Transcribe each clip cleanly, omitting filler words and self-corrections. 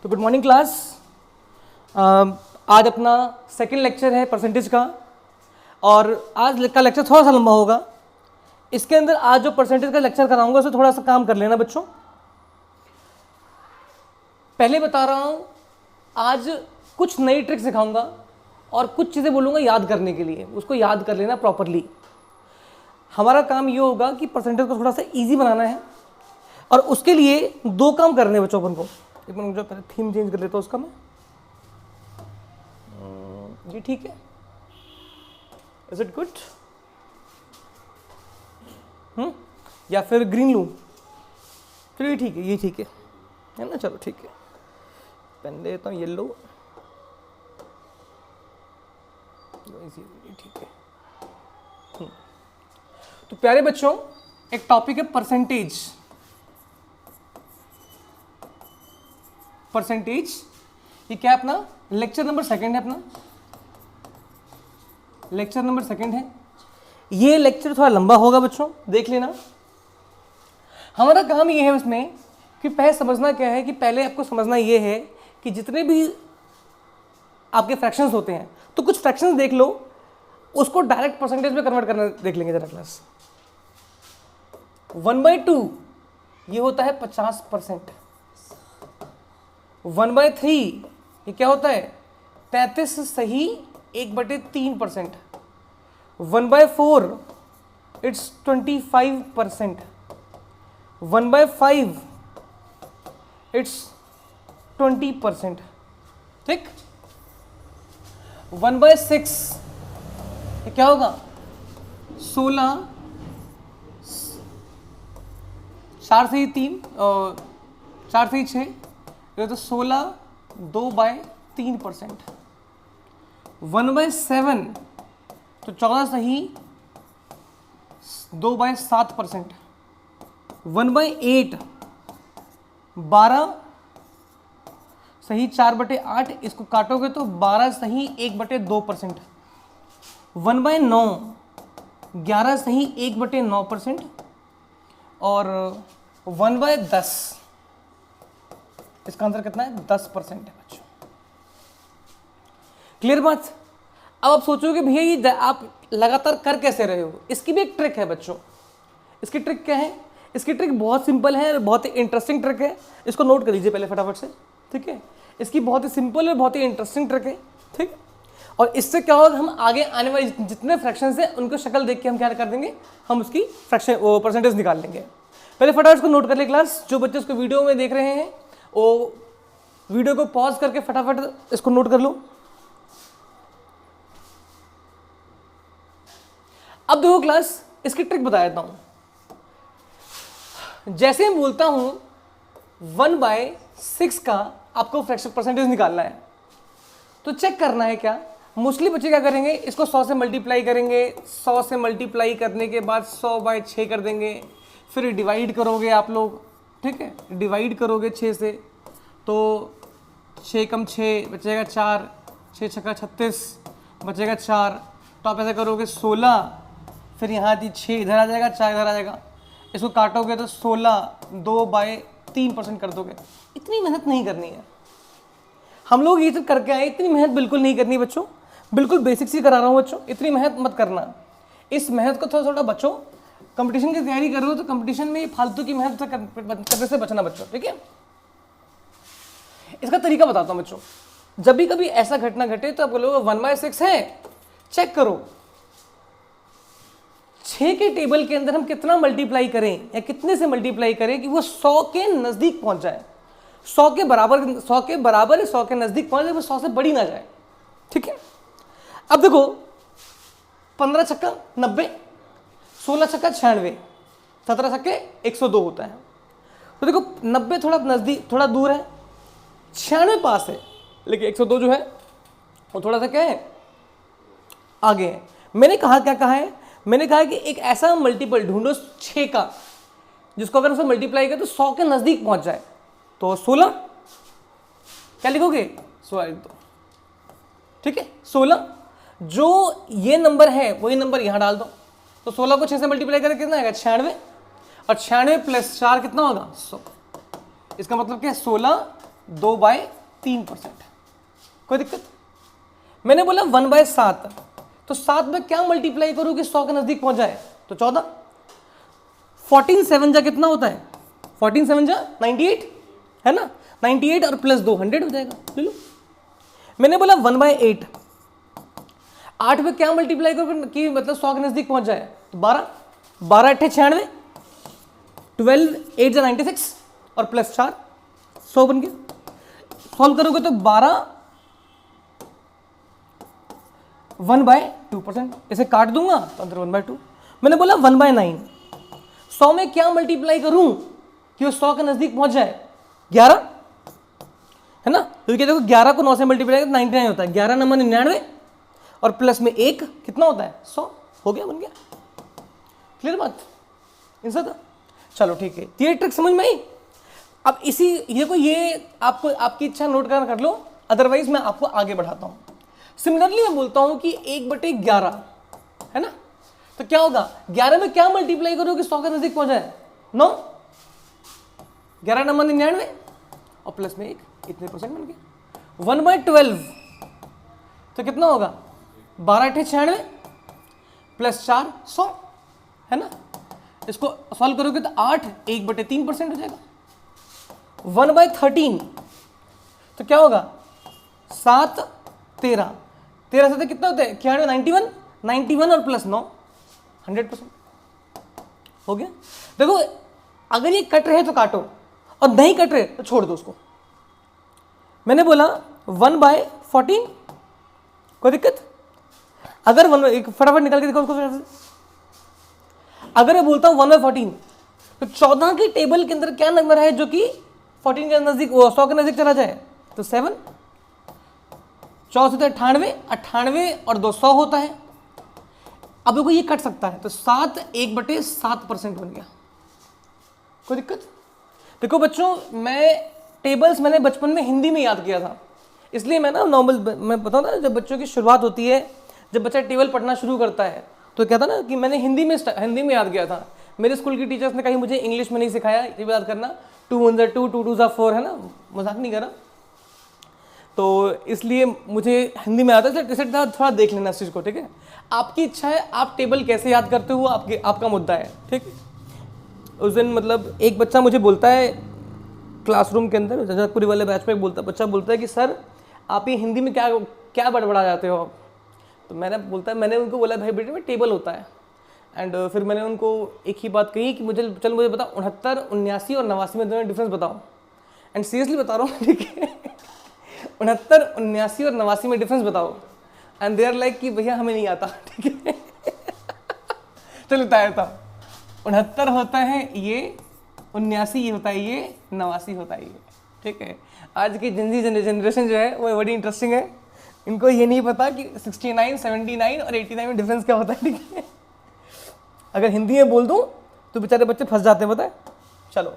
तो good morning class. आज अपना सेकंड लेक्चर है परसेंटेज का, और आज का लेक्चर थोड़ा सा लंबा होगा। इसके अंदर आज जो परसेंटेज का लेक्चर कराऊंगा उसे थोड़ा सा काम कर लेना बच्चों। पहले बता रहा हूं, आज कुछ नई ट्रिक सिखाऊंगा और कुछ चीज़ें बोलूँगा याद करने के लिए, उसको याद कर लेना प्रॉपरली। हमारा काम ये होगा कि परसेंटेज को थोड़ा सा इजी बनाना है, और उसके लिए दो काम करने हैं बच्चों अपन को। एक मिनट मुझे पहले थीम चेंज कर लेता हूँ उसका मैं। ये ठीक है? Is it good? या फिर ग्रीन लूँ? चलो ये ठीक है, ये ठीक है ना? चलो ठीक है, पेन ले लेता हूँ येलो। ठीक है। तो प्यारे बच्चों, एक टॉपिक है परसेंटेज। परसेंटेज ये क्या है? अपना लेक्चर नंबर सेकंड है, अपना लेक्चर नंबर सेकंड है। ये लेक्चर थोड़ा लंबा होगा बच्चों, देख लेना। हमारा काम ये है उसमें कि पहले समझना क्या है, कि पहले आपको समझना ये है कि जितने भी आपके फ्रैक्शंस होते हैं, तो कुछ फ्रैक्शंस देख लो, उसको डायरेक्ट परसेंटेज में कन्वर्ट करना देख लेंगे जरा क्लास। 1/2 ये होता है 50%। 1/3 ये क्या होता है? 33 सही 1/3%। 1/4 इट्स 25%। 1/5 इट्स 20%। ठीक। 1/6 ये क्या होगा? 16, 4 से ही 3, 4 से ही 6, ये तो 16, 2/3%। 1/7 तो 14 सही 2/7%। 1/8 12 सही 4/8, इसको काटोगे तो 12 सही 1/2%। 1/9 11 सही 1/9%। और 1/10 इसका आंसर कितना है? 10% है बच्चों। क्लियर बात? अब आप सोचोगे भैया ये आप लगातार कर कैसे रहे हो? इसकी भी एक ट्रिक है बच्चों। इसकी ट्रिक क्या है? इसकी ट्रिक बहुत सिंपल है, बहुत ही इंटरेस्टिंग ट्रिक है। इसको नोट कर लीजिए पहले फटाफट से, ठीक है? इसकी बहुत ही सिंपल और बहुत ही इंटरेस्टिंग ट्रिक है, ठीक। और इससे क्या होगा, हम आगे आने वाले जितने फ्रैक्शंस हैं उनको शक्ल देख के हम क्या कर देंगे, हम उसकी फ्रैक्शन वो परसेंटेज निकाल लेंगे। पहले फटाफट इसको नोट कर ले क्लास। जो बच्चे उसको वीडियो में देख रहे हैं वो वीडियो को पॉज करके फटाफट इसको नोट कर लो। अब देखो क्लास, इसकी ट्रिक बता देता हूं। जैसे मैं बोलता हूं 1/6 का आपको फ्रैक्शन परसेंटेज निकालना है, तो चेक करना है क्या। मोस्टली बच्चे क्या करेंगे, इसको 100 से मल्टीप्लाई करेंगे। 100 से मल्टीप्लाई करने के बाद 100/6 कर देंगे, फिर डिवाइड करोगे आप लोग, ठीक है? डिवाइड करोगे 6 से, तो 6 कम 6 बचेगा 4, 6 छक्का 36 बचेगा 4। तो आप ऐसा करोगे 16, फिर यहाँ थी 6 इधर आ जाएगा, 4 इधर आ जाएगा। इसको काटोगे तो 16 2/3% कर दोगे। इतनी मेहनत नहीं करनी है। हम लोग ये सब करके आए, इतनी मेहनत बिल्कुल नहीं करनी बच्चों। बिल्कुल बेसिक्स ही करा रहा हूँ बच्चों, इतनी मेहनत मत करना। इस मेहनत को थोड़ा थोड़ा बच्चों, कंपटीशन की तैयारी कर रहे हो तो कंपटीशन में फालतू की मेहनत करने से बचना बच्चों, ठीक है? इसका तरीका बताता हूँ बच्चों। जब भी कभी ऐसा घटना घटे तो आप बोलोगे 1/6 है, चेक करो 6 के टेबल के अंदर हम कितना मल्टीप्लाई करें या कितने से मल्टीप्लाई करें कि वो 100 के नजदीक पहुंच जाए। 100 के बराबर 100 के नजदीक पहुंच जाए, वो 100 से बड़ी ना जाए, ठीक है? अब देखो 15 छक्का 90, 16 छक्का 96, 17 छक्के 102 होता है। तो देखो 90 थोड़ा नजदीक, थोड़ा दूर है, 96 पास है, लेकिन 102 जो है वो थोड़ा सा क्या है, आगे है। मैंने कहा क्या कहा है? मैंने कहा कि एक ऐसा मल्टीपल ढूंढो 6 का, जिसको अगर उसे मल्टीप्लाई करें तो 100 के नजदीक पहुंच जाए। तो 16 क्या लिखोगे? 16 लिख दो, ठीक है? 16 जो ये नंबर है वही नंबर यहां डाल दो। तो 16 को 6 से मल्टीप्लाई करें कितना आएगा? 96। और 96 + 4 कितना होगा? 100। इसका मतलब क्या है? 16 2/3 3%। कोई दिक्कत? मैंने बोला 1/7, तो 7 में क्या मल्टीप्लाई करूं कि 100 के नजदीक पहुंच जाए? तो 14। 14 7 जा कितना होता है? 14 7 जा 98 है ना, 98 और प्लस 2 100 हो जाएगा। ले लो। मैंने बोला 1/8, 8 में क्या मल्टीप्लाई करो कि मतलब 100 के नजदीक पहुंच जाए? तो 12, 12 8 96, 12 8 जा 96 और प्लस 4 100 बन गया। सॉल्व करोगे तो 12 1/2%, इसे काट दूंगा तो अंदर 1/2। मैंने बोला 1/9, 100 में क्या मल्टीप्लाई करूं कि वो 100 के नजदीक पहुंच जाए? 11 है ना, तो देखो 11 को 9 से मल्टीप्लाई करते 99 होता है, 11 नंबर 99 और प्लस में 1 कितना होता है? 100। हो गया, बन गया। क्लियर बात? इनसा था। चलो ठीक है, ये ट्रिक समझ में आई। अब इसी ये आपको आपकी इच्छा नोट कर लो, अदरवाइज मैं आपको आगे बढ़ाता हूं। सिमिलरली मैं बोलता हूं कि 1/11 है ना, तो क्या होगा? 11 में क्या मल्टीप्लाई करो कि 100 के नजदीक पहुंच जाए? 9, 11 नंबर 99 और प्लस में 1, इतने परसेंट बन गया। 1/12 तो कितना होगा? 12 8 96 प्लस 4 100 है ना। इसको सॉल्व करोगे तो 8 1/3% हो जाएगा। 1/13 तो क्या होगा? 7 13, 13 से कितना होता है? 91 91 और प्लस 9 100% हो गया। देखो अगर ये कट रहे तो काटो और नहीं कट रहे तो छोड़ दो उसको। मैंने बोला 1/14, कोई दिक्कत? अगर फटाफट निकाल के देखो उसको। अगर मैं बोलता हूं 1/14 तो 14 की टेबल के अंदर क्या नंबर है जो कि 14 के नजदीक 100 के नजदीक चला जाए? तो 7। 14 से 98, 98 और 200 होता है। अब देखो ये कट सकता है, तो 7 1/7% बन गया। कोई दिक्कत? देखो बच्चों, मैंने बचपन में हिंदी में याद किया था, इसलिए मैं ना नॉर्मल मैं बताऊँ ना, जब बच्चों की शुरुआत होती है, जब बच्चा टेबल पढ़ना शुरू करता है तो कहता ना कि मैंने हिंदी में याद किया था। मेरे स्कूल की टीचर्स ने कहीं मुझे इंग्लिश में नहीं सिखाया ये याद करना, 2 1 2 2 2 4 है ना, मजाक नहीं करा। तो इसलिए मुझे हिंदी में आता है, इसलिए थोड़ा देख लेना इस चीज़ को, ठीक है। आपकी इच्छा है, आप टेबल कैसे याद करते हो आपका मुद्दा है, ठीक है। उस दिन मतलब एक बच्चा मुझे बोलता है क्लासरूम के अंदर, जजाकपुरी वाले बैच में बच्चा बोलता है कि सर आप ये हिंदी में क्या क्या बड़बड़ा जाते हो? तो मैंने उनको बोला भाई बेटे में टेबल होता है। एंड फिर मैंने उनको एक ही बात कही कि मुझे बता 69 79 और 89 में दोनों डिफरेंस बताओ। एंड सीरियसली बता रहा हूँ, ठीक है। 69 79 और 89 में डिफरेंस बताओ। एंड दे आर लाइक कि भैया हमें नहीं आता, ठीक है। चलो बताया था, 69 होता है ये, 79 ये होता है ये, 89 होता है ये, ठीक है। आज की जनरेशन जो है वो बड़ी इंटरेस्टिंग है। इनको ये नहीं पता कि 69 79 और 89 में डिफरेंस क्या होता है, ठीक है। अगर हिंदी में बोल दूं तो बेचारे बच्चे फंस जाते हैं, पता है। चलो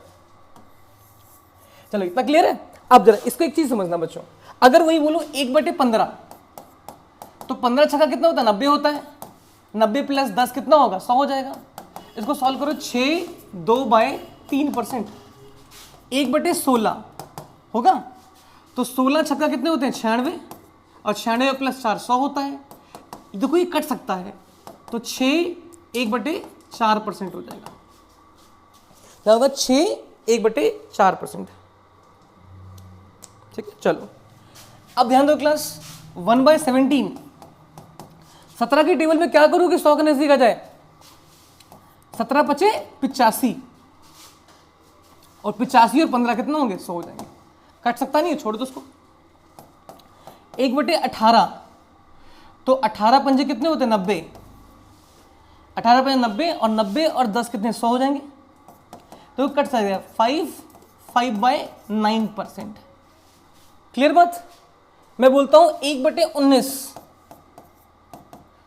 इतना क्लियर है। अब जरा इसको एक चीज समझना बच्चों, अगर वही बोलो 1/15 तो 15 छक्का कितना होता है? 90 होता है। 90 प्लस 10 कितना होगा? 100 हो जाएगा। इसको सॉल्व करो, 6 2/3%, 1/16 होगा। तो 16 छक्का कितने होते हैं? 96 और 96 प्लस 4 100 होता है। देखो ये कट सकता है, तो 6 1/4% हो जाएगा। क्या होगा? 6 1/4%, ठीक है। चलो अब ध्यान दो क्लास, 1/17, 17 की टेबल में क्या करूं कि 100 के नजदीक आ जाए? 17 5 85 और 85 और 15 कितना होंगे? 100 हो जाएंगे। कट सकता नहीं है, छोड़ दो उसको। 1/18 तो 18 पंजे कितने होते हैं? 90। 18 पंजे 90 और 90 और 10 कितने? 100 हो जाएंगे। तो कट सकते हैं 5/9%। क्लियर बात? मैं बोलता हूं 1/19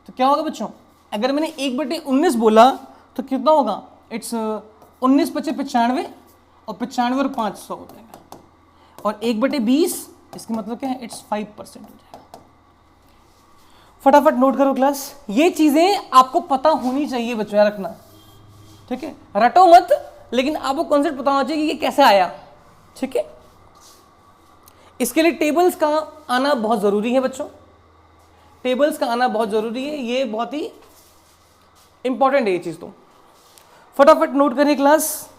तो क्या होगा बच्चों? अगर मैंने 1/19 बोला तो कितना होगा? इट्स 19 5 95 और 95 और 5 100 हो जाएगा। और 1/20 इसका मतलब क्या है? इट्स 5% हो जाएगा। फटाफट नोट करो क्लास, ये चीजें आपको पता होनी चाहिए बच्चों, याद रखना, ठीक है। रटो मत, लेकिन आपको कॉन्सेप्ट पता होना चाहिए कि ये कैसे आया, ठीक है। इसके लिए टेबल्स का आना बहुत ज़रूरी है बच्चों, टेबल्स का आना बहुत ज़रूरी है, ये बहुत ही इंपॉर्टेंट है ये चीज़। तो फटाफट नोट करें क्लास।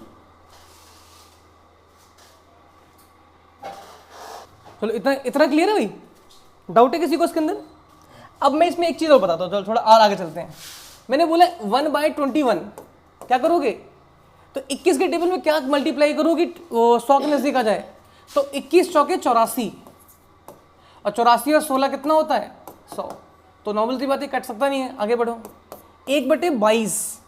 चलो इतना इतना क्लियर है भाई, डाउट है किसी को इसके अंदर? अब मैं इसमें एक चीज़ और बताता हूँ, चलो थोड़ा और आगे चलते हैं। मैंने बोला 1/21 क्या करोगे, तो 21 के टेबल में क्या मल्टीप्लाई करोगे 100 के नज़दीक आ जाए, तो 21 चौके 84, और 84 और 16 कितना होता है 100। तो नॉर्मल सी बात है, कट सकता नहीं है। आगे बढ़ो, 1/22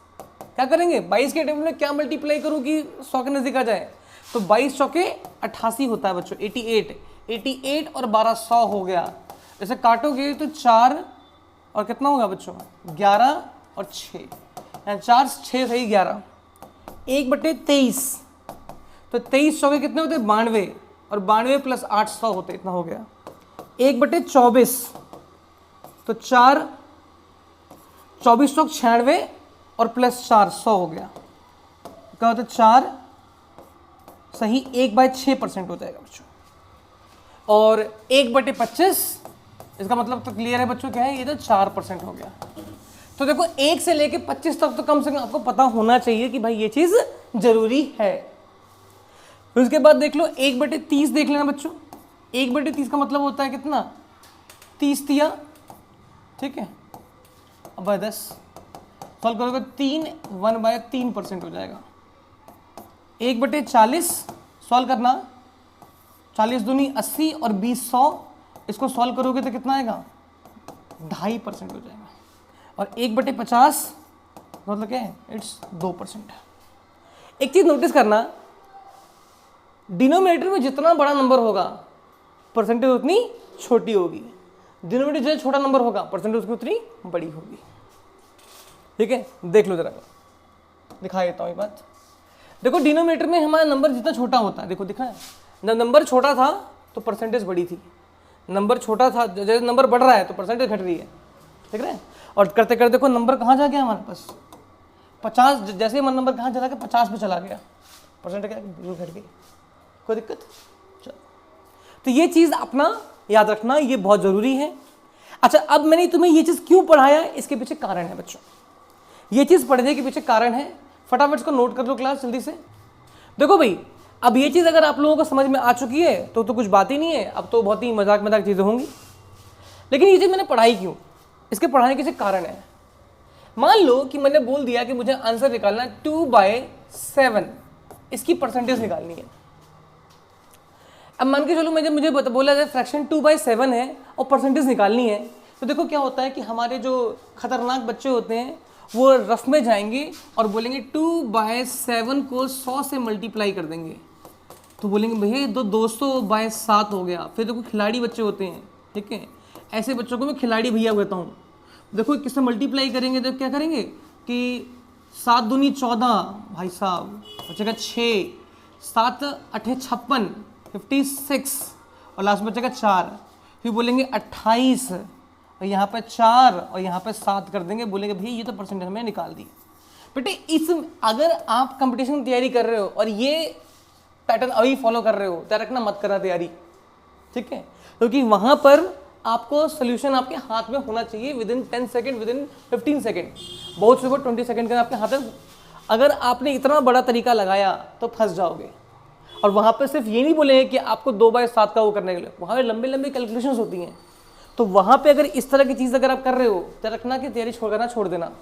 क्या करेंगे, 22 के टेबल में क्या मल्टीप्लाई करोगी 100 के नज़दीक आ जाए, तो 22 चौके 88 होता है बच्चों, 88 और 12 100 हो गया। जैसे काटोगे तो 4 और कितना होगा बच्चों 11 और 6, 4 6 सही 11, 1/23, तो 23 चौके कितने होते हैं 92, और 92 प्लस 8 100 होते, इतना हो गया। 1/24, तो 4 24 चौक 96 और प्लस 4 100 हो गया, क्या होता है 4 सही 1/6% हो जाएगा बच्चों। और 1/25 इसका मतलब तो क्लियर है बच्चों, क्या है ये, तो 4% हो गया। तो देखो 1 से लेके 25 तक तो कम से कम आपको पता होना चाहिए कि भाई ये चीज़ जरूरी है। फिर उसके बाद देख लो 1/30 देख लेना बच्चों, 1/30 का मतलब होता है कितना 30 दिया, ठीक है, अब बाय 10 सॉल्व करोगे 3 1/3% हो जाएगा। 1/40 सॉल्व करना, 40 दूनी 80 और 20 100, इसको सॉल्व करोगे तो कितना आएगा 2.5% हो जाएगा। और 1/50 मतलब क्या है, इट्स 2%। एक चीज नोटिस करना, डिनोमिनेटर में जितना बड़ा नंबर होगा परसेंटेज उतनी छोटी होगी, डिनोमिनेटर जितना छोटा नंबर होगा परसेंटेज उसकी उतनी बड़ी होगी। ठीक है, देख लो जरा, दिखा देता हूँ ये बात। देखो डिनोमिनेटर में हमारा नंबर जितना छोटा होता है, देखो दिख रहा है, जब नंबर छोटा था तो परसेंटेज बड़ी थी, नंबर छोटा था जैसे नंबर बढ़ रहा है तो परसेंटेज घट रही है, देख रहे हैं। और करते करते देखो नंबर कहाँ जा गया हमारे पास 50, जैसे ही नंबर कहाँ चला गया 50 पे चला गया, परसेंटेज क्या बिल्कुल घट गई, कोई दिक्कत। चलो, तो ये चीज़ अपना याद रखना, ये बहुत ज़रूरी है। अच्छा, अब मैंने तुम्हें ये चीज़ क्यों पढ़ाया, इसके पीछे कारण है बच्चों, ये चीज़ पढ़ने के पीछे कारण है। फटाफट इसको नोट कर लो क्लास जल्दी से। देखो भाई, अब ये चीज़ अगर आप लोगों को समझ में आ चुकी है तो कुछ बात ही नहीं है, अब तो बहुत ही मजाक मजाक चीज़ें होंगी। लेकिन ये चीज़ मैंने पढ़ाई क्यों, इसके पढ़ाने के कारण है। मान लो कि मैंने बोल दिया कि मुझे आंसर निकालना है 2/7, इसकी परसेंटेज निकालनी है। अब मान के चलो मुझे बोला जाए फ्रैक्शन 2/7 है और परसेंटेज निकालनी है, तो देखो क्या होता है कि हमारे जो खतरनाक बच्चे होते हैं वो रफ में जाएंगे और बोलेंगे 2/7 को 100 से मल्टीप्लाई कर देंगे, तो बोलेंगे भैया 200/7 हो गया। फिर देखो खिलाड़ी बच्चे होते हैं, ठीक है, ऐसे बच्चों को मैं खिलाड़ी भैया कहता हूँ। देखो किससे मल्टीप्लाई करेंगे तो क्या करेंगे कि 7 दूनी 14 भाई साहब बचेगा 6, 7 8 56 56 और लास्ट में बचेगा 4, फिर बोलेंगे 28 और यहाँ पे 4 और यहाँ पे 7 कर देंगे, बोलेंगे भैया ये तो परसेंटेज हमने निकाल दी। बेटे इस अगर आप कंपटीशन की तैयारी कर रहे हो और ये पैटर्न अभी फॉलो कर रहे हो तो रखना मत करना तैयारी, ठीक है, क्योंकि वहाँ पर आपको सोल्यूशन आपके हाथ में होना चाहिए विदिन 10 सेकेंड, विदिन 15 सेकेंड, बहुत से 20 सेकेंड का आपके हाथ में। अगर आपने इतना बड़ा तरीका लगाया तो फंस जाओगे। और वहाँ पे सिर्फ ये नहीं बोलेंगे कि आपको 2/7 का वो करने के लिए, वहाँ पे लंबी लंबी कैलकुलेशंस होती हैं। तो वहाँ पे अगर इस तरह की चीज़ अगर आप कर रहे हो तो रखना कि तैयारी छोड़ देना,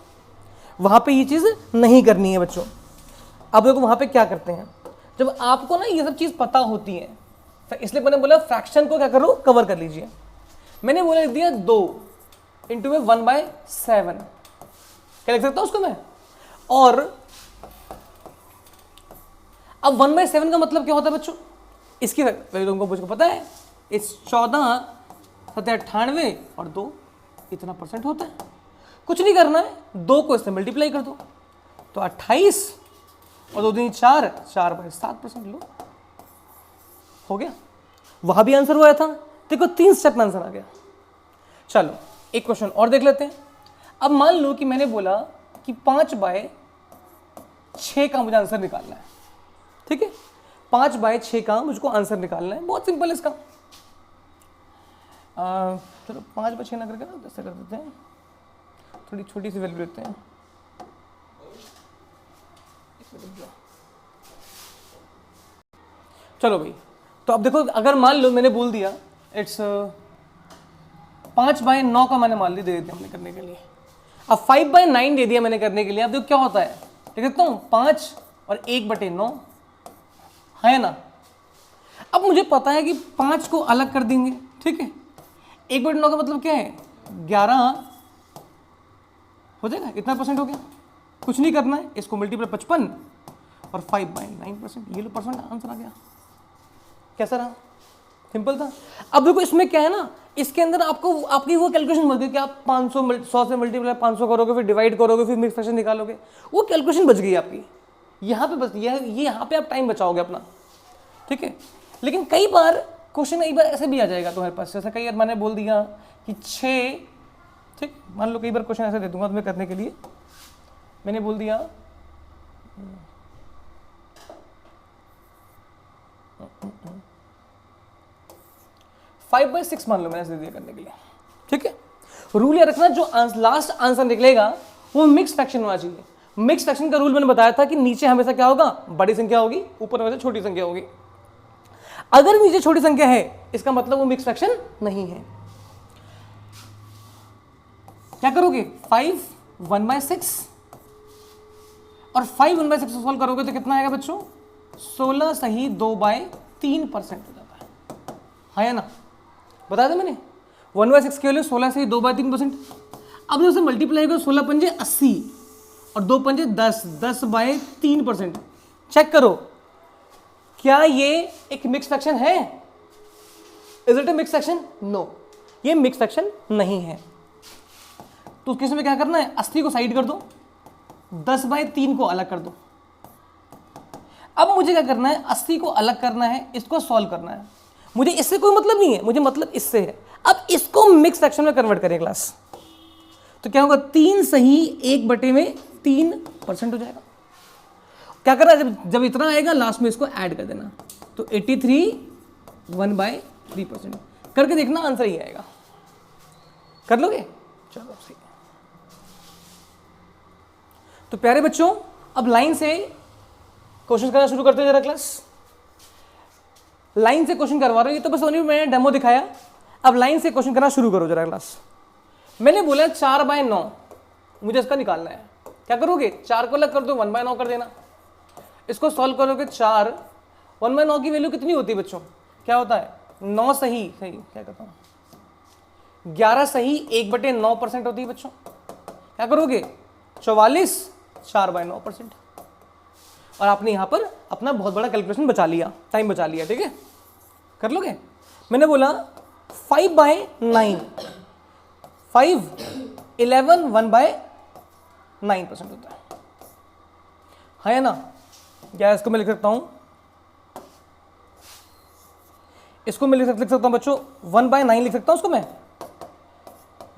वहाँ पे ये चीज़ नहीं करनी है बच्चों। अब देखो वहाँ पे क्या करते हैं, जब आपको ना ये सब चीज़ पता होती है, तो इसलिए मैंने बोला फ्रैक्शन को क्या करो, कवर कर लीजिए। मैंने बोला लिख दिया 2 इंटू में 1/7, क्या लिख सकता हूँ उसको मैं। और अब 1/7 का मतलब क्या होता है बच्चों, इसकी तुमको मुझको पता है, इस 14 7 98 और 2 इतना परसेंट होता है। कुछ नहीं करना है, 2 को इससे मल्टीप्लाई कर दो तो 28 और 2 दूनी 4, 4/7% लो, हो गया। वहां भी आंसर हुआ था, देखो 3 स्टेप में आंसर आ गया। चलो एक क्वेश्चन और देख लेते हैं। अब मान लो कि मैंने बोला कि 5/6 का मुझे आंसर निकालना है, ठीक है, 5/6 का मुझको आंसर निकालना है। बहुत सिंपल है इसका, चलो 5/6 ना करके ना 10 से कर देते हैं, थोड़ी छोटी सी वैल्यू लेते हैं। चलो भाई, तो अब देखो, अगर मान लो मैंने बोल दिया इट्स 5/9 का मैंने मान ली दे दिया हमने करने के लिए, अब 5/9 दे दिया मैंने करने के लिए। अब देखो क्या होता है, देख सकता हूँ 5 और 1/9 है ना। अब मुझे पता है कि 5 को अलग कर देंगे, ठीक है। 1/9 का मतलब क्या है, 11 हो जाएगा, इतना परसेंट हो गया। कुछ नहीं करना है, इसको मल्टीप्लाई 55 और 5/9%, ये लो परसेंट आंसर आ गया। कैसा रहा, सिंपल था। अब देखो इसमें क्या है ना, इसके अंदर आपको आपकी वो कैलकुलेशन बच गई कि आप 100 से मल्टीप्लाई 500 करोगे, फिर डिवाइड करोगे, फिर मिक्स फ्रैक्शन निकालोगे, वो कैलकुलेशन बच गई आपकी। यहाँ पे बस ये यहाँ पे आप टाइम बचाओगे अपना, ठीक है। लेकिन कई बार क्वेश्चन एक बार ऐसे भी आ जाएगा तुम्हारे पास, जैसा कई बार मैंने बोल दिया कि 6, ठीक, मान लो कई बार क्वेश्चन ऐसे दे दूंगा तुम्हें करने के लिए, मैंने बोल दिया 5/6 मान लो मैंने ऐसे दिया करने के लिए, ठीक है। रूल ये रखना, जो लास्ट आंसर निकलेगा वो मिक्स फ्रैक्शन होना चाहिए। मिक्स फ्रैक्शन का रूल मैंने बताया था कि नीचे हमेशा क्या होगा, बड़ी संख्या होगी, ऊपर हमेशा छोटी संख्या होगी। अगर नीचे छोटी संख्या है इसका मतलब वो मिक्स फ्रैक्शन नहीं है। क्या करोगे, 5 1/6 और 5 1/6 सॉल्व करोगे तो कितना आएगा बच्चों, 16 सही 2/3% हो जाता है ना। बता दें मैंने 1/6 के लिए 16 सही 2/3%। अब जैसे मल्टीप्लाई करो, 16 पंजे 80 और 2 पंजे 10, 10/3%। चेक करो क्या ये एक मिक्स फ्रैक्शन है, is it a mix fraction, no, ये मिक्स फ्रैक्शन नहीं है। तो किस में क्या करना है, 80 को साइड कर दो, 10/3 को अलग कर दो। अब मुझे क्या करना है, 80 को अलग करना है, इसको सॉल्व करना है। मुझे इससे कोई मतलब नहीं है, मुझे मतलब इससे है। अब इसको मिक्स फ्रैक्शन में कन्वर्ट करें क्लास, तो क्या होगा, 3 सही 1/3% हो जाएगा। क्या करना है, जब इतना आएगा लास्ट में इसको ऐड कर देना, तो 83 1/3% करके देखना, आंसर ही आएगा। कर लोगे, चलो सही। तो प्यारे बच्चों, अब लाइन से क्वेश्चन करना शुरू करते हैं जरा क्लास। लाइन से क्वेश्चन करवा रहा हूं, ये तो बस ओनली मैंने डेमो दिखाया। अब लाइन से क्वेश्चन करना शुरू करो जरा क्लास। मैंने बोला 4/9 मुझे इसका निकालना है। क्या करोगे, 4 को अलग कर दो, 1/9 कर देना। इसको सॉल्व करोगे, 4 1/9 की वैल्यू कितनी होती है बच्चों, क्या होता है, 9 सही क्या कहता हूं, 11 सही 1/9% होती है बच्चों। क्या करोगे, 44 4/9%। और आपने यहां पर अपना बहुत बड़ा कैलकुलेशन बचा लिया, टाइम बचा लिया, ठीक है। कर लोगे। मैंने बोला 5/9, 5 11 1/9% होता है ना। क्या इसको मैं लिख सकता हूं, इसको मैं लिख सकता हूं बच्चों, 1/9 लिख सकता हूं उसको मैं।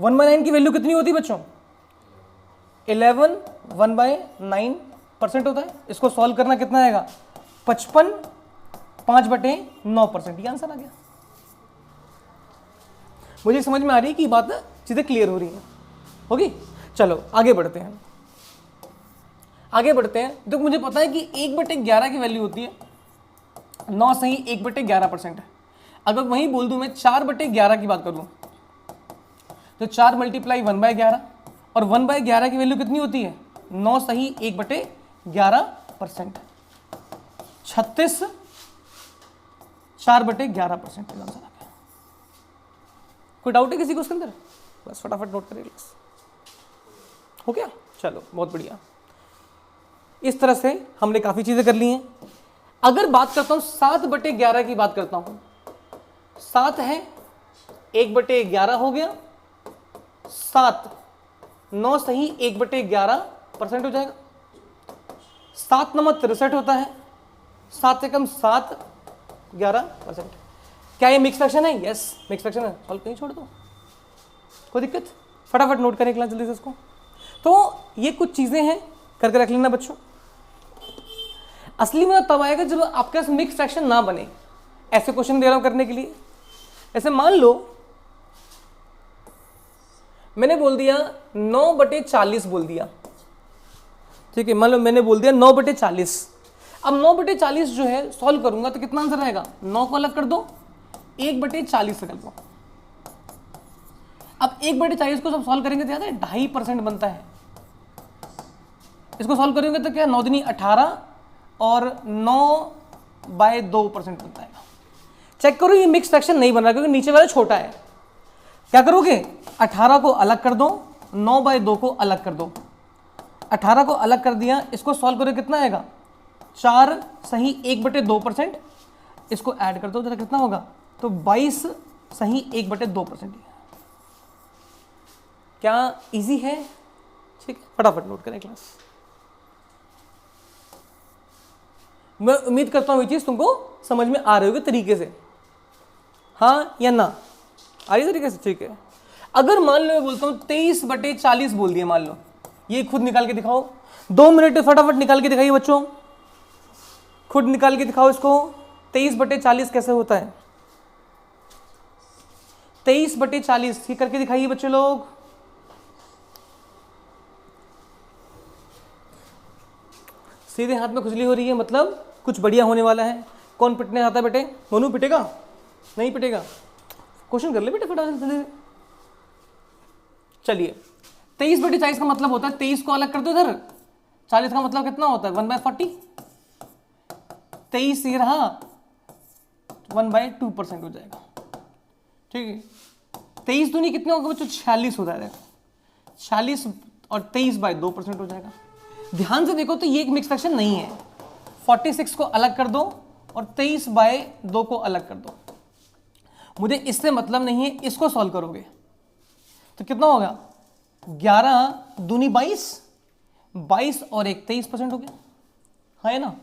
1/9 की वैल्यू कितनी होती है बच्चों, 11 1/9% होता है। इसको सॉल्व करना कितना आएगा, 55 5/9%। ये आंसर आ गया। मुझे समझ में आ रही है कि बात चीजें क्लियर हो रही हैं, होगी। चलो आगे बढ़ते हैं, आगे बढ़ते हैं। तो मुझे पता है कि 1/11 की वैल्यू होती है 9 सही 1/11% है। अगर वहीं बोल दूं मैं 4/11 की बात करूं, तो 4 × 1/11 और 1/11 की वैल्यू कितनी होती है, 9 सही 1/11%, 36 4/11%। कोई डाउट है किसी को उसके अंदर, बस फटाफट नोट करिए। हो गया, चलो बहुत बढ़िया। इस तरह से हमने काफी चीजें कर ली हैं। अगर बात करता हूं 7/11 की बात करता हूं, 7 है 1/11 हो गया, 7 9 सही 1/11% हो जाएगा। 7 9 63 होता है, 7 से कम 7 11%। क्या ये मिक्स फ्रैक्शन है, यस मिक्स फ्रैक्शन है। सॉल्व कहीं छोड़ दो, कोई दिक्कत, फटाफट नोट करें क्लास जल्दी से इसको। तो ये कुछ चीजें हैं, करके रख लेना बच्चों। असली में तब आएगा जब आपके पास मिक्स फ्रैक्शन ना बने। ऐसे क्वेश्चन दे रहा हूं करने के लिए। ऐसे मान लो मैंने बोल दिया 9/40 बोल दिया, ठीक है। मान लो मैंने बोल दिया 9/40। अब 9/40 जो है सॉल्व करूंगा तो कितना आंसर आएगा, 9 को अलग कर दो, 1/40 से कर दो। अब 1/40 को सब सॉल्व करेंगे तो याद है 2.5% बनता है। इसको सॉल्व करेंगे तो क्या 9 दूनी 18 और 9/2% बनता है। चेक करो ये मिक्स फ्रैक्शन नहीं बन रहा क्योंकि नीचे वाला छोटा है। क्या करोगे, 18 को अलग कर दो, 9/2 को अलग कर दो। 18 को अलग कर दिया, इसको सॉल्व करो कितना आएगा, 4 सही 1/2%। इसको ऐड कर दो जरा कितना होगा, तो 22 सही 1/2%। क्या इजी है, ठीक है। फटाफट नोट करें क्लास। मैं उम्मीद करता हूं ये चीज तुमको समझ में आ रही होगी तरीके से, हाँ या ना, आ रही तरीके से, ठीक है। अगर मान लो मैं बोलता हूं 23/40 बोल दिया, मान लो ये खुद निकाल के दिखाओ, 2 मिनट फटाफट निकाल के दिखाइए बच्चों, खुद निकाल के दिखाओ इसको। 23/40 कैसे होता है, 23/40 ये करके दिखाइए बच्चे लोग। सीधे हाथ में खुजली हो रही है, मतलब कुछ बढ़िया होने वाला है। कौन पिटने आता है बेटे, मोनू पिटेगा, नहीं पिटेगा, क्वेश्चन कर ले बेटे फटाफट जल्दी से। चलिए 23/40 का मतलब होता है 23 को अलग कर दो इधर, 40 का मतलब कितना होता है 1/40। 23 ये रहा 1/2% हो जाएगा, ठीक है। 23 दूनी कितने होगा बच्चों, 46 हो जाएगा, 46 और 23/2% हो जाएगा। ध्यान से देखो तो ये एक मिक्स फ्रैक्शन नहीं है। 46 को अलग कर दो और 23/2 को अलग कर दो। मुझे इससे मतलब नहीं है, इसको सॉल्व करोगे तो कितना होगा, 11 दूनी 22, 22 और 1 23% हो गया, हाँ है ना।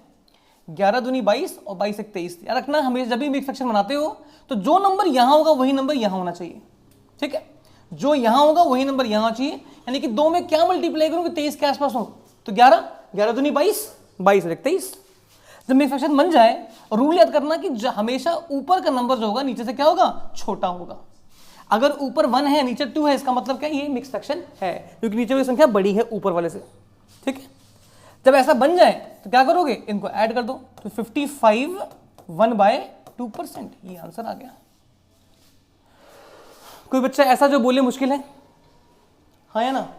11 दूनी 22 और 22 1 23। याद रखना हमेशा जब भी मिक्स फ्रैक्शन बनाते हो तो जो नंबर यहां होगा वही नंबर यहां होना चाहिए, ठीक है। जो यहां होगा वही नंबर यहां चाहिए, यानी कि 2 में क्या मल्टीप्लाई करूं कि 23 के आसपास हो, तो 11, 11 दूनी 22, 22 और 1 23। जब मिक्स फ्रैक्शन बन जाए, रूल याद करना कि हमेशा ऊपर का नंबर जो होगा नीचे से क्या होगा, छोटा होगा। अगर ऊपर 1 है नीचे 2 है, इसका मतलब क्या, ये मिक्स फ्रैक्शन है, क्योंकि नीचे वाली संख्या बड़ी है ऊपर वाले से, ठीक है। जब ऐसा बन जाए तो क्या करोगे, इनको ऐड कर दो, तो 55 1/2%, ये आंसर आ गया। कोई बच्चा ऐसा जो बोले मुश्किल है, हाँ या ना,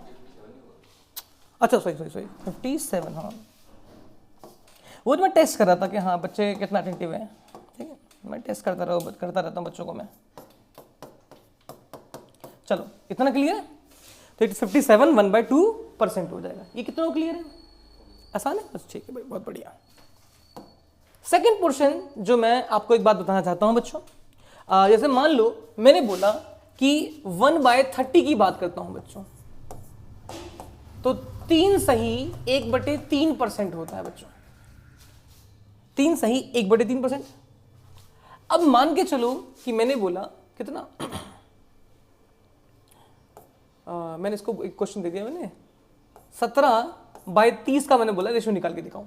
अच्छा सॉरी 57, हाँ वो तो मैं टेस्ट कर रहा था कि हाँ बच्चे कितना अटेंटिव है, ठीक है। मैं टेस्ट करता रहता हूँ बच्चों को मैं। चलो इतना क्लियर है, तो 57 1/2% हो जाएगा। ये कितना क्लियर है, आसान है बस, ठीक है भाई, बहुत बढ़िया। सेकंड पोर्शन जो मैं आपको एक बात बताना चाहता हूं बच्चों, जैसे मान लो मैंने बोला कि 1/30 की बात करता हूं बच्चों, तो 3 सही 1/3% होता है बच्चों, 3 सही 1/3%। अब मान के चलो कि मैंने बोला कितना मैंने इसको एक क्वेश्चन दे दिया, मैंने 17/30 का मैंने बोला रेशियो निकाल के दिखाऊं,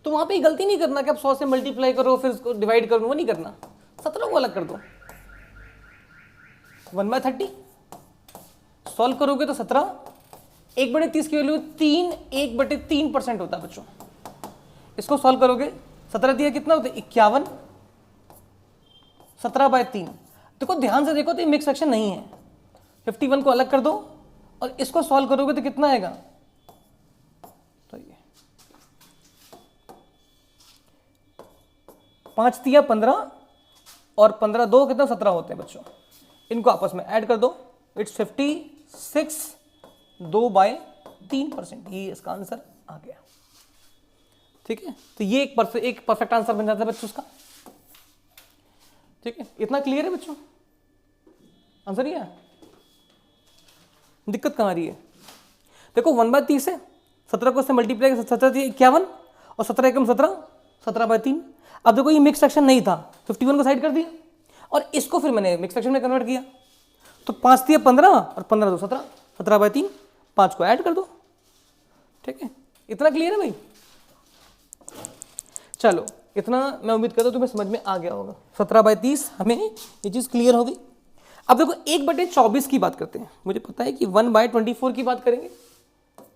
तो वहां पे गलती नहीं करना कि आप 100 से मल्टीप्लाई करो फिर उसको डिवाइड करो, वो नहीं करना। 17 को अलग कर दो, 1/30 सॉल्व करोगे तो 17, 1/30 की वैल्यू 3, 1/3% होता है बच्चों। इसको सॉल्व करोगे 17 दिया कितना होता है 51, 17/3। देखो ध्यान से देखो तो ये मिक्स फ्रैक्शन नहीं है। 51 को अलग कर दो और इसको सॉल्व करोगे तो कितना आएगा, तो ये 5 तिया 15 और 15 2 कितना 17 होते हैं बच्चों। इनको आपस में ऐड कर दो, इट्स 56 2/3%, ये इसका आंसर आ गया, ठीक है। तो ये एक परफेक्ट आंसर बन जाता है बच्चों उसका, ठीक है। इतना क्लियर है बच्चों, आंसर ये है, दिक्कत कहाँ आ रही है। देखो 1/30 है, 17 को उससे मल्टीप्लाई 17 51 और 17 एकम 17, 17/3। अब देखो ये मिक्स फ्रैक्शन नहीं था, 51 को साइड कर दिया और इसको फिर मैंने मिक्स फ्रैक्शन में कन्वर्ट किया, तो 5 तिया 15 और 15 2 17, 17/3, 5 को ऐड कर दो, ठीक है। इतना क्लियर है भाई, चलो इतना मैं उम्मीद करता हूँ तुम्हें समझ में आ गया होगा। 17/30 हमें ये चीज़ क्लियर हो गई। अब देखो 1/24 की बात करते हैं, मुझे पता है कि 1/24 की बात करेंगे,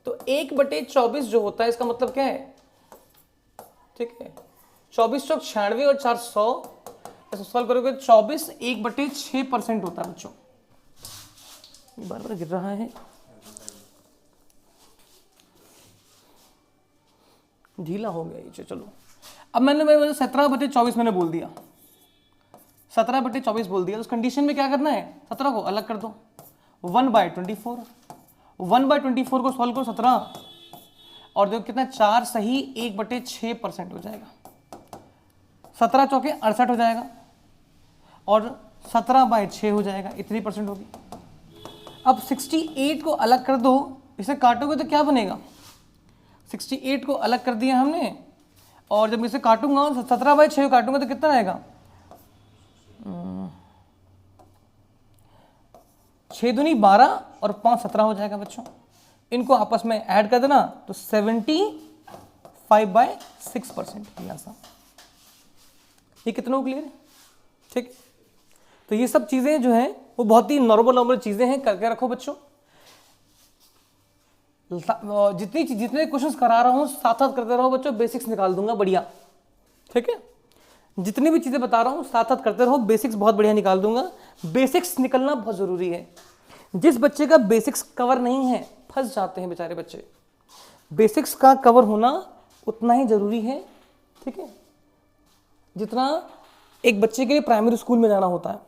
तो 1/24 जो होता है इसका मतलब क्या है, ठीक है, 24 चौक 96 और 4 100, ऐसा सॉल्व करोगे 24 1/6% होता है बच्चों। बार बार गिर रहा है, ढीला हो गया ये। चलो अब मैंने 17/24 मैंने बोल दिया, 17/24 बोल दिया, उस कंडीशन में क्या करना है, 17 को अलग कर दो, 1/24, 1/24 को सॉल्व करो 17, और देखो कितना 4 सही 1/6% हो जाएगा, 17 चौके 68 हो जाएगा, और 17/6 हो जाएगा, इतनी परसेंट होगी। अब 68 को अलग कर दो, इसे काटोगे तो क्या बनेगा, 68 को अलग कर दिया हमने, और जब इसे काटूंगा 17/6 काटूंगा तो कितना आएगा, 6 दूनी 12 और 5 17 हो जाएगा बच्चों। इनको आपस में ऐड कर देना तो 75/6% सा। ये कितना क्लियर है, ठीक। तो ये सब चीजें जो हैं वो बहुत ही नॉर्मल चीजें हैं, करके रखो बच्चों। जितने क्वेश्चंस करा रहा हूं साथ साथ करते रहो बच्चों, बेसिक्स निकाल दूंगा बढ़िया, ठीक है। जितनी भी चीजें बता रहा हूं साथ साथ करते रहो, बेसिक्स बहुत बढ़िया निकाल दूंगा। बेसिक्स निकलना बहुत जरूरी है। जिस बच्चे का बेसिक्स कवर नहीं है फंस जाते हैं बेचारे बच्चे। बेसिक्स का कवर होना उतना ही जरूरी है, ठीक है, जितना एक बच्चे के लिए प्राइमरी स्कूल में जाना होता है।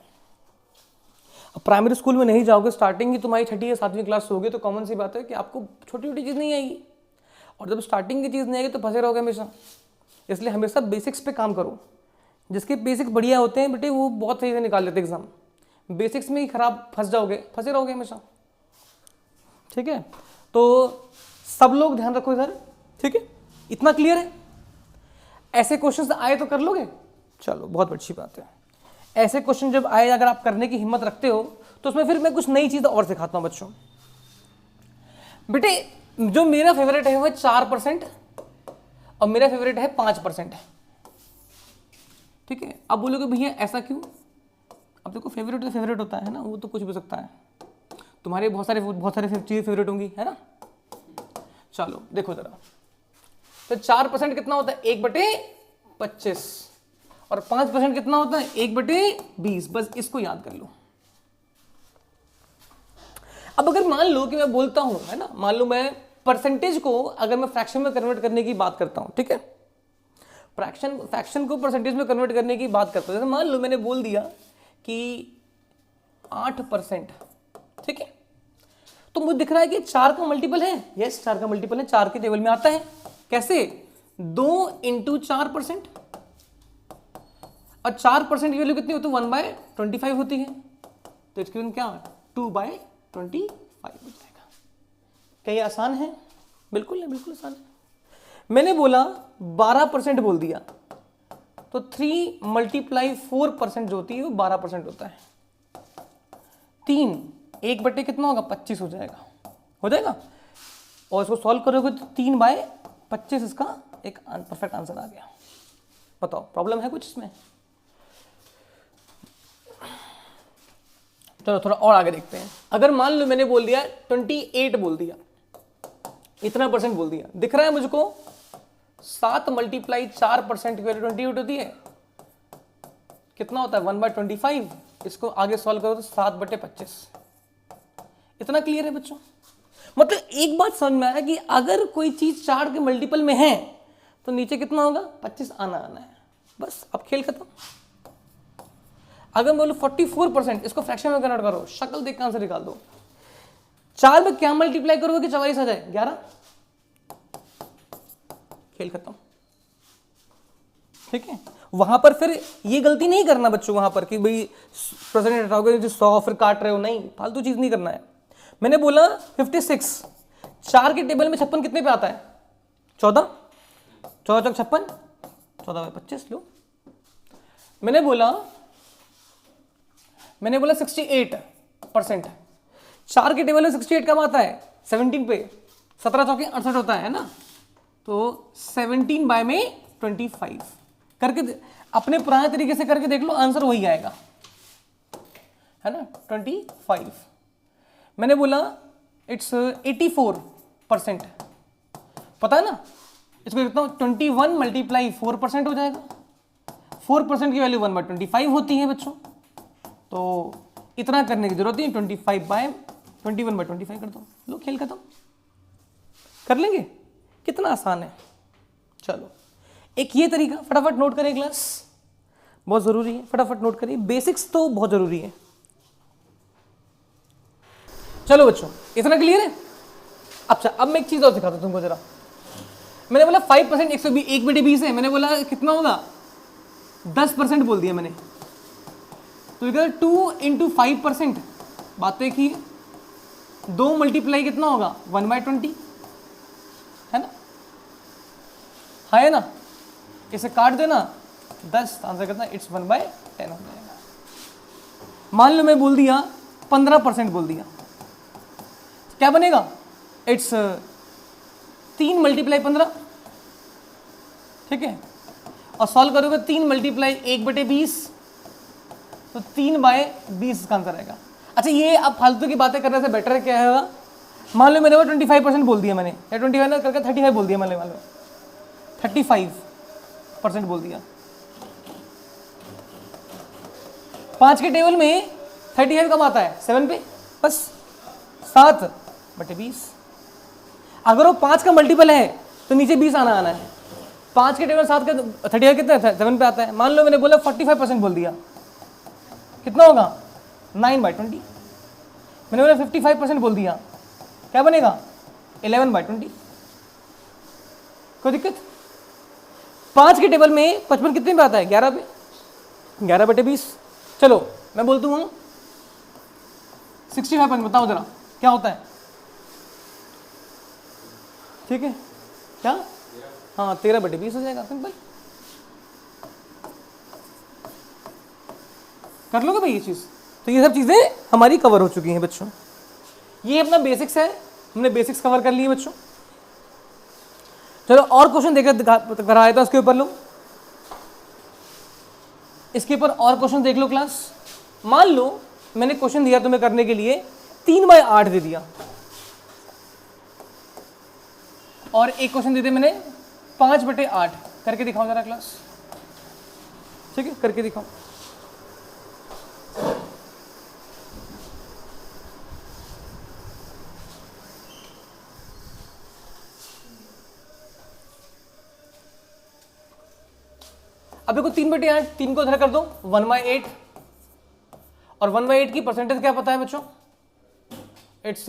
अब प्राइमरी स्कूल में नहीं जाओगे, स्टार्टिंग ही तुम्हारी 6ठी या 7वीं क्लास से होगी, तो कॉमन सी बात है कि आपको छोटी छोटी चीज़ नहीं आएगी, और जब स्टार्टिंग की चीज़ नहीं आएगी तो फंसे रहोगे हमेशा। इसलिए हमेशा बेसिक्स पे काम करो। जिसके बेसिक्स बढ़िया होते हैं बेटे वो बहुत सही से निकाल लेते एग्जाम। बेसिक्स में ही खराब फंस जाओगे, फंसे रहोगे हमेशा, ठीक है। तो सब लोग ध्यान रखो इधर, ठीक है, इतना क्लियर है। ऐसे क्वेश्चंस आए तो कर लोगे, चलो बहुत अच्छी बात है। ऐसे क्वेश्चन जब आए अगर आप करने की हिम्मत रखते हो तो उसमें फिर मैं कुछ नई चीज और सिखाता हूं बच्चों। बेटे जो मेरा फेवरेट है वो 4% और मेरा फेवरेट है 5%, ठीक है। अब बोलोगे भैया ऐसा क्यों, अब देखो फेवरेट तो फेवरेट होता है ना, वो तो कुछ भी हो सकता है। तुम्हारे बहुत सारे चीजें फेवरेट होंगी, है ना। चलो देखो जरा, तो 4% कितना होता है, 1/25, और 5% कितना होता है, 1/20। बस इसको याद कर लो। अब अगर मान लो कि मैं बोलता हूं, है ना, मान लो मैं परसेंटेज को अगर मैं फ्रैक्शन में कन्वर्ट करने की बात करता हूं, ठीक है, फ्रैक्शन को परसेंटेज में कन्वर्ट करने की बात करता हूं। जैसे मान लो मैंने बोल दिया कि 8%, ठीक है, तो मुझे दिख रहा है कि 4 का मल्टीपल है, यस 4 का मल्टीपल है, 4 के टेबल में आता है। कैसे, 2 × 4%, और 4% की वैल्यू कितनी होती है, 1/25 होती है, तो इसकी वैल्यू क्या, 2/25 हो जाएगा। क्या ये आसान है, बिल्कुल है, बिल्कुल आसान है। मैंने बोला 12% बोल दिया, तो 3 × 4% जो होती है वो 12% होता है। 3 1/, कितना होगा, 25 हो जाएगा, हो जाएगा। और इसको सॉल्व करोगे तो 3/25 इसका एक परफेक्ट आंसर आ गया। बताओ प्रॉब्लम है कुछ इसमें। चलो थोड़ा और आगे देखते हैं। अगर मान लो मैंने बोल दिया 28 बोल दिया, इतना परसेंट बोल दिया, दिख रहा है मुझको 7 × 4% की वैल्यू 28 होती है, कितना होता है, 1/25। इसको आगे सॉल्व करो तो 7/25। इतना क्लियर है बच्चों। मतलब एक बात समझ में आया कि अगर कोई चीज 4 के मल्टीपल में है तो नीचे कितना होगा, 25 आना है, बस अब खेल खत्म। अगर बोलो 44%, इसको फ्रैक्शन में कन्वर्ट करो, शक्ल देख के आंसर निकाल दो। 4 में क्या मल्टीप्लाई करोगे कि 44 आ जाए, 11, खेल खत्म, ठीक है। वहां पर फिर ये गलती नहीं करना बच्चों, वहां पर कि भाई परसेंटेज हटाओगे जो 100 फिर काट रहे हो, नहीं, फालतू चीज नहीं करना है। मैंने बोला 56, 4 के टेबल में 56 कितने पे आता है, 14, 14 × 56, 14/25 लो। मैंने बोला 68%, 4 के टेबल में 68 कब आता है, 17 पे, 17 चौके 68 होता है ना, तो 17/25 करके अपने पुराने तरीके से करके देख लो, आंसर वही आएगा। है ना 25, मैंने बोला इट्स 84%, पता है ना, इसको देखता हूँ 21 मल्टीप्लाई 4% हो जाएगा, 4% की वैल्यू 1/25 होती है बच्चों, तो इतना करने की जरूरत नहीं, 21/25 कर दो, लो खेल खत्म, कर लेंगे, कितना आसान है। चलो एक ये तरीका फटाफट नोट करें क्लास, बहुत जरूरी है, फटाफट नोट करिए, बेसिक्स तो बहुत जरूरी है। चलो बच्चों इतना क्लियर है। अच्छा अब मैं एक चीज और दिखाता हूं तुमको जरा, मैंने बोला 5% 1/20 है, मैंने बोला कितना होगा 10% बोल दिया मैंने, तो इधर 2 × 5%, बात तो एक ही है, 2 मल्टीप्लाई कितना होगा 1/20, है ना, है ना, इसे काट देना 10, आंसर कितना, इट्स 1/10 हो जाएगा। मान लो मैं बोल दिया 15% बोल दिया, क्या बनेगा, इट्स 3 मल्टीप्लाई 15, ठीक है, और सॉल्व करोगे 3 मल्टीप्लाई 1/20, तो 3/20 का आंसर आएगा। अच्छा ये अब फालतू की बातें करने से बेटर क्या है, मान लो मैंने वो 25% बोल दिया मैंने, या 25 ना करके 35 बोल दिया, मान लो 35% बोल दिया, 5 के टेबल में 35 कब आता है 7 पे, बस 7/20, अगर वो 5 का मल्टीपल है तो नीचे 20 आना है, 5 के टेबल 7 का 35 कितना है 7 पे आता है। मान लो मैंने बोला 45% बोल दिया, कितना होगा 9/20, मैंने बोला 55% बोल दिया, क्या बनेगा 11/20, कोई दिक्कत। 5 के टेबल में 55 कितने पे आता है 11 पे, 11/20। चलो मैं बोलता हूँ 65%, बताओ जरा क्या होता है, ठीक है क्या, हाँ 13/20 हो जाएगा, सिंपल, कर लोगे भाई ये चीज। तो ये सब चीजें हमारी कवर हो चुकी हैं बच्चों, ये अपना बेसिक्स है, हमने बेसिक्स कवर कर लिए बच्चों। चलो और क्वेश्चन देकर कराया था इसके ऊपर, लो इसके ऊपर और क्वेश्चन देख लो क्लास। मान लो मैंने क्वेश्चन दिया तुम्हें करने के लिए 3/8 दे दिया, और एक क्वेश्चन दे दिया मैंने 5/8, करके दिखाओ जरा क्लास, ठीक है करके दिखाओ। अब देखो 3/8, 3 को इधर कर दो 1/8, और 1/8 की परसेंटेज क्या पता है बच्चों, इट्स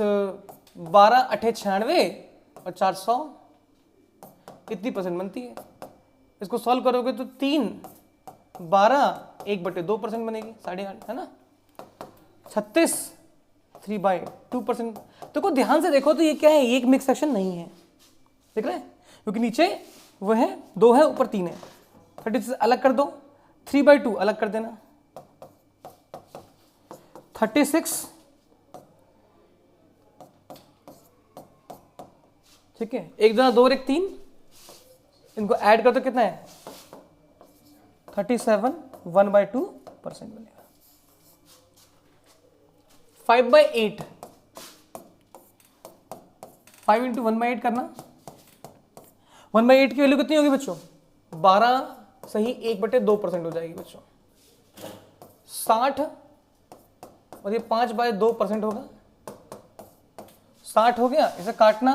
12 8 96 और 400, कितनी परसेंट बनती है। इसको सॉल्व करोगे तो 3 12 1/2% बनेगी, 8.5 है ना, 36 3/2%। तो ध्यान से देखो तो ये क्या है, ये एक मिक्स सेक्शन नहीं है, देख रहे हैं, क्योंकि नीचे वो है 2 है ऊपर 3 है, 36 अलग कर दो, 3/2 अलग कर देना, 36, ठीक है, 1 2 2 और 1 3, इनको ऐड कर दो कितना है 37, 1/2% बनेगा। 5/8, 5 × 1/8 करना, 1/8 की वैल्यू कितनी होगी बच्चों 12 सही 1/2% हो जाएगी बच्चों, 60, और ये 5/2% होगा, 60 हो गया। इसे काटना,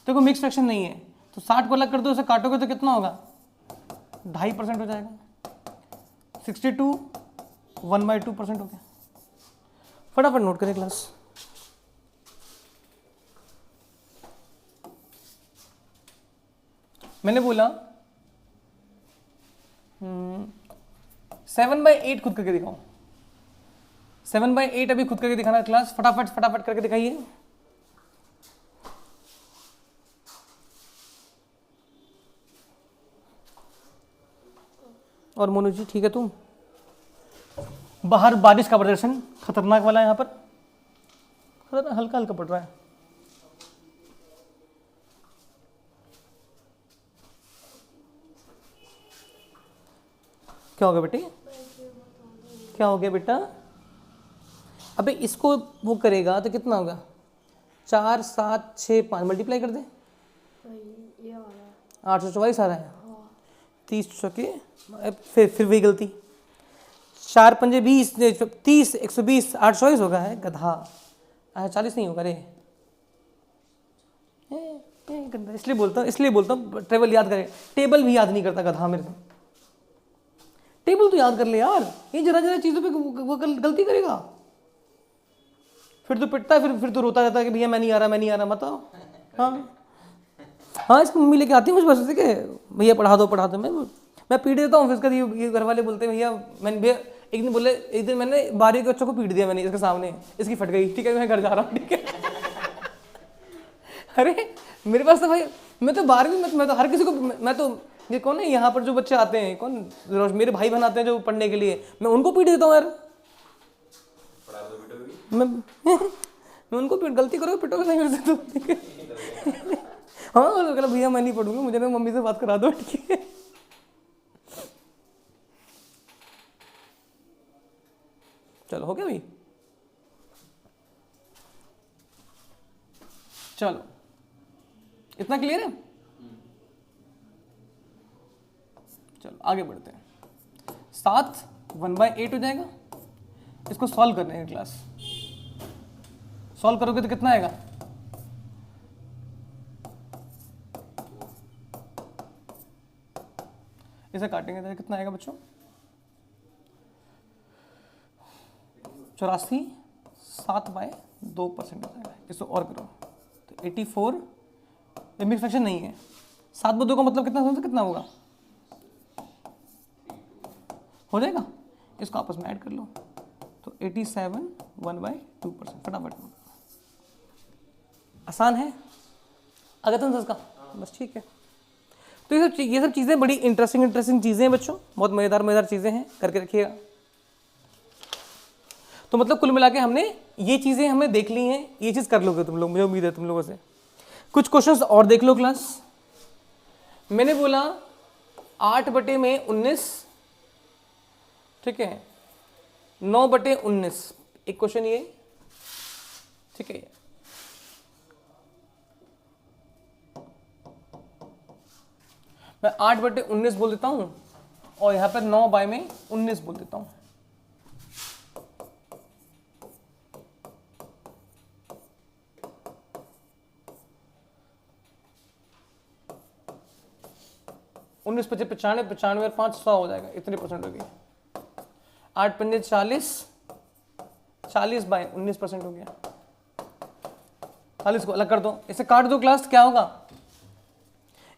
देखो मिक्स फ्रैक्शन नहीं है तो 60 को अलग कर दो, इसे काटोगे तो कितना होगा 2.5% हो जाएगा, 62 1/2% हो गया। फटाफट नोट करें क्लास। मैंने बोला 7/8 खुद करके दिखाओ, 7/8 अभी खुद करके दिखाना क्लास, फटाफट फटाफट करके दिखाइए। और मोनू जी ठीक है, तुम बाहर बारिश का प्रदर्शन खतरनाक वाला है, यहाँ पर हल्का हल्का पड़ रहा है। क्या हो गया बेटे, क्या हो गया बेटा, अबे इसको वो करेगा तो कितना होगा, 4 7 6 5 मल्टीप्लाई कर दे, ये वाला 844 आ रहा है। 30 चौके, फिर वही गलती, 4 पंजे 20, 30 120 824 होगा है गधा, 40 नहीं होगा रे। गंदा, इसलिए बोलता हूँ टेबल याद करे, टेबल भी याद नहीं करता गधा मेरे को। टेबल तो याद कर ले यार, ये जरा जरा चीज़ों पे वो गलती करेगा, फिर तो पिटता है, फिर तो रोता रहता है कि भैया मैं नहीं आ रहा मत आओ। हाँ इसको मम्मी लेके आती है मुझे बस के, भैया पढ़ा दो मैं पीट देता हूँ। फिर इसका ये घर वाले बोलते हैं भैया एक दिन मैंने 12 के बच्चों को पीट दिया मैंने इसके सामने, इसकी फट गई, ठीक है मैं घर जा रहा हूँ, ठीक है। अरे मेरे पास तो भाई मैं तो 12वीं मैं तो हर किसी को, मैं तो ये कौन है यहाँ पर जो बच्चे आते हैं, कौन मेरे भाई बहन आते हैं जो पढ़ने के लिए, मैं उनको पीट देता हूँ यार। मैं उनको गलती करोगे पिटोगे नहीं मेरे से तो। हाँ कहला भैया मैं नहीं पढ़ूंगा, मुझे ना मम्मी से बात करा दो, ठीक है। चलो हो गया भाई, चलो इतना क्लियर है। चलो आगे बढ़ते हैं। 7 1/8 हो जाएगा, इसको सॉल्व करने का क्लास, सॉल्व करोगे तो कितना आएगा, इसे काटेंगे तो कितना आएगा बच्चों, 84 7/2% हो जाएगा। इसको और करो तो 84, मिक्स फ्रैक्शन नहीं है, 7/2 का मतलब कितना, समझो कितना होगा, हो जाएगा। इसको आपस में ऐड कर लो तो 87 1/2%, फटाफट। आसान है अगर तुम इसका बस, ठीक है। तो ये सब चीज़ें बड़ी इंटरेस्टिंग चीज़ें हैं बच्चों, बहुत मज़ेदार चीज़ें हैं, करके रखिएगा। तो मतलब कुल मिला के हमने ये चीज़ें हमने देख ली हैं, ये चीज़ कर लोगे तुम लोग, मुझे उम्मीद है तुम लोगों से। कुछ क्वेश्चंस और देख लो क्लास। मैंने बोला 8/19, ठीक है, 9/19, एक क्वेश्चन ये, ठीक है। मैं 8/19 बोल देता हूं और यहां पर 9/19 बोल देता हूं। उन्नीस 95 95 और 5 100 हो जाएगा, इतने परसेंट हो गए। 8 पंजे 40, 40/19% हो गया। 40 को अलग कर दो, इसे काट दो क्लास, क्या होगा,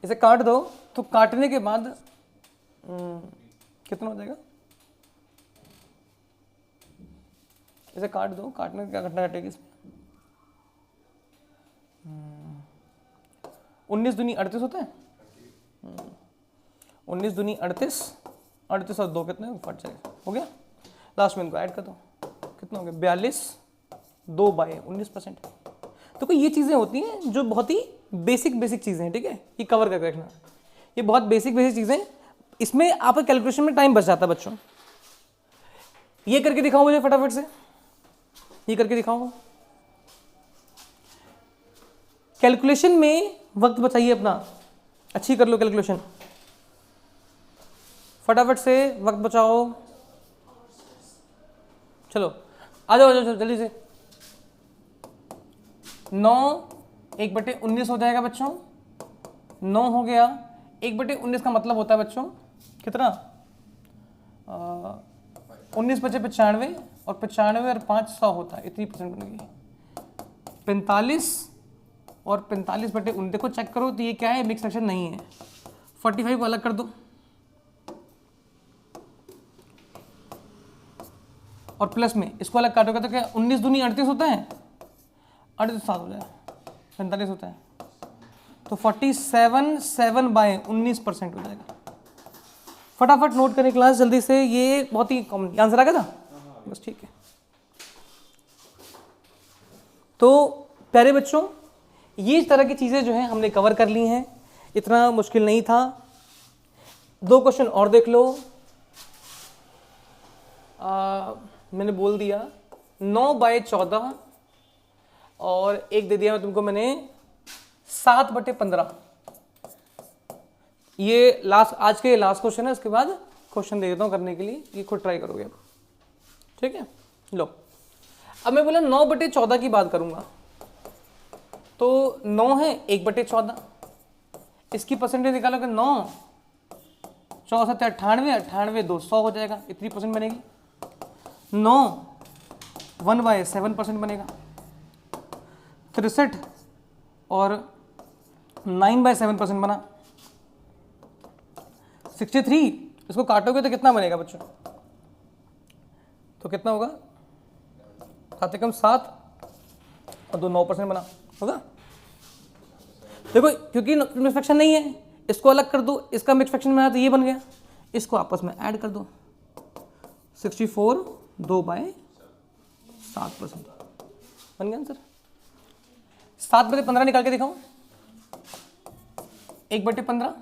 इसे काट दो तो काटने के बाद कितना हो जाएगा, इसे काट दो, काटने क्या घटना घटेगी इसमें, 19 दूनी 38 होता है, 19 दूनी 38, 38 और 2 कितने फट जाएगा, हो गया। लास्ट में इनको ऐड कर दो, कितना हो गया 42, 2/19%। तो कोई ये चीज़ें होती हैं जो बहुत ही बेसिक चीज़ें हैं, ठीक है, ये कवर करके रखना, ये बहुत बेसिक चीज़ें, इसमें आपका कैलकुलेशन में टाइम बच जाता है बच्चों। ये करके दिखाओ मुझे फटाफट से, ये करके दिखाओ। कैलकुलेशन में वक्त बचाइए अपना, अच्छी कर लो कैलकुलेशन, फटाफट से वक्त बचाओ। चलो आ जाओ जल्दी से। 9 1/19 हो जाएगा बच्चों, 9 हो गया। 1/19 का मतलब होता है बच्चों कितना, 19 × 5 = 95 और 95 और 5 100 होता है, इतनी परसेंट बनेगी। 45 और 45/19, देखो चेक करो तो ये क्या है, मिक्स फ्रैक्शन नहीं है। 45 को अलग कर दो और प्लस में इसको अलग काटोगे तो क्या, 19 दूनी 38 होता है, 38 7 हो जाएगा, 45 होता है, तो 47 7/19% हो जाएगा। फटाफट नोट करें क्लास जल्दी से, ये बहुत ही कॉमन आंसर आ गया था, बस ठीक है। तो प्यारे बच्चों, ये इस तरह की चीज़ें जो हैं हमने कवर कर ली हैं, इतना मुश्किल नहीं था। 2 क्वेश्चन और देख लो। मैंने बोल दिया 9/14 और एक दे दिया मैं तुमको मैंने 7/15। ये लास्ट, आज के लास्ट क्वेश्चन है, इसके बाद क्वेश्चन दे देता हूं करने के लिए, ये खुद ट्राई करोगे। ठीक है, लो अब मैं बोला 9/14 की बात करूंगा, तो 9 है 1/14, इसकी परसेंटेज निकालोगे 9 4 7 98, 98 2 100 हो जाएगा, इतनी परसेंट बनेगी। 9 1/7% बनेगा, 63 और 9/7% बना 63। इसको काटोगे तो कितना बनेगा बच्चों? तो कितना होगा? खाते कम 7 और 2 9% बना होगा। देखो क्योंकि मिक्स फ्रैक्शन नहीं है, इसको अलग कर दो, इसका मिक्स फ्रैक्शन में आया तो ये बन गया, इसको आपस में ऐड कर दो, 64 2/7% बन गया आंसर। 7/15 निकाल के दिखाओ, 1/15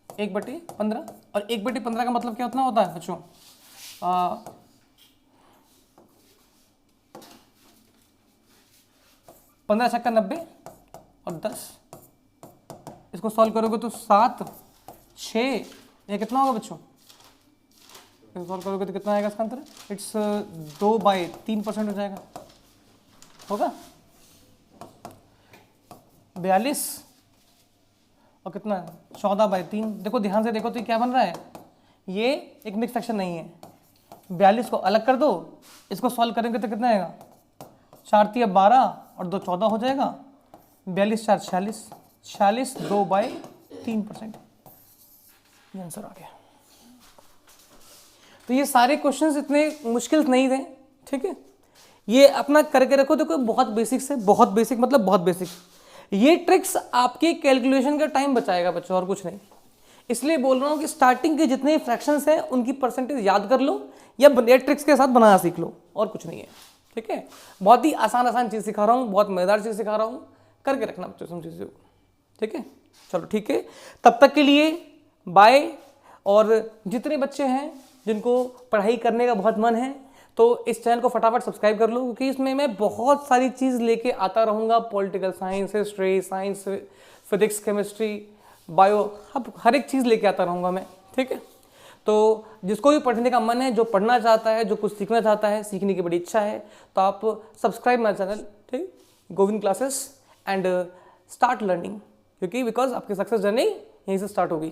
1/15 और 1/15 का मतलब क्या उतना होता है बच्चों? 15 छक्का 90 और 10, इसको सॉल्व करोगे तो 7 6, ये कितना होगा बच्चों? इसको सॉल्व करोगे तो कितना आएगा इसका आंसर? इट्स 2/3% हो जाएगा, होगा 42 और कितना 14/3। देखो ध्यान से देखो तो ये क्या बन रहा है, ये एक मिक्स फ्रैक्शन नहीं है। 42 को अलग कर दो, इसको सॉल्व करेंगे तो कितना आएगा? 4 3 12 और 2 14 हो जाएगा, 42 4 46, 46 2/3%, ये आंसर आ गया। तो ये सारे क्वेश्चंस इतने मुश्किल नहीं थे, ठीक है, ये अपना करके रखो। देखो बहुत बेसिक से, बहुत बेसिक मतलब बहुत बेसिक, ये ट्रिक्स आपके कैलकुलेशन का टाइम बचाएगा बच्चों, और कुछ नहीं। इसलिए बोल रहा हूँ कि स्टार्टिंग के जितने फ्रैक्शंस हैं उनकी परसेंटेज याद कर लो या ट्रिक्स के साथ बनाना सीख लो, और कुछ नहीं है। ठीक है, बहुत ही आसान चीज़ सिखा रहा हूँ, बहुत मज़ेदार चीज़ सिखा रहा हूँ, करके रखना बच्चों सब चीज़ों को। ठीक है, चलो ठीक है, तब तक के लिए बाय। और जितने बच्चे हैं जिनको पढ़ाई करने का बहुत मन है तो इस चैनल को फटाफट सब्सक्राइब कर लो, क्योंकि इसमें मैं बहुत सारी चीज़ लेके आता रहूँगा। Political science, history, science, physics, chemistry, bio, हर एक चीज़ लेके आता रहूँगा मैं। ठीक है, तो जिसको भी पढ़ने का मन है, जो पढ़ना चाहता है, जो कुछ सीखना चाहता है, सीखने की बड़ी इच्छा है, तो आप सब्सक्राइब माय चैनल, ठीक, Govind classes, and start learning, क्योंकि बिकॉज आपकी सक्सेस जर्नी यहीं से स्टार्ट होगी।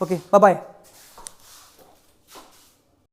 Okay, bye bye.